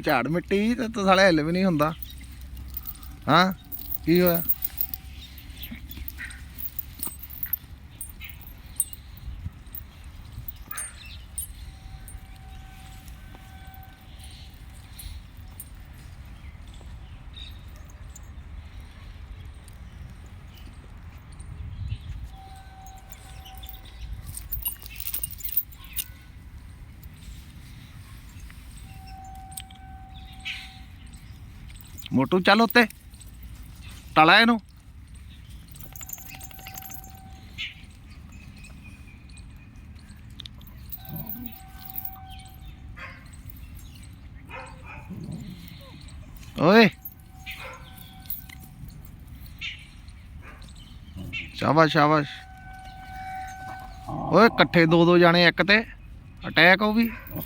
ਝਾੜ ਮਿੱਟੀ ਤੇ ਤਾਂ ਸਾਲੇ ਹਿੱਲ ਵੀ ਨਹੀਂ ਹੁੰਦਾ। ਹਾਂ ਕੀ ਹੋਇਆ? ਮੋਟੂ ਚੱਲ ਉੱਤੇ ਟਾਲਾ ਇਹਨੂੰ। ਓਏ ਸ਼ਾਬਾਸ਼ ਸ਼ਾਬਾਸ਼। ਓਏ ਇਕੱਠੇ ਦੋ ਜਾਣੇ ਇੱਕ ਤੇ ਅਟੈਕ ਉਹ ਵੀ।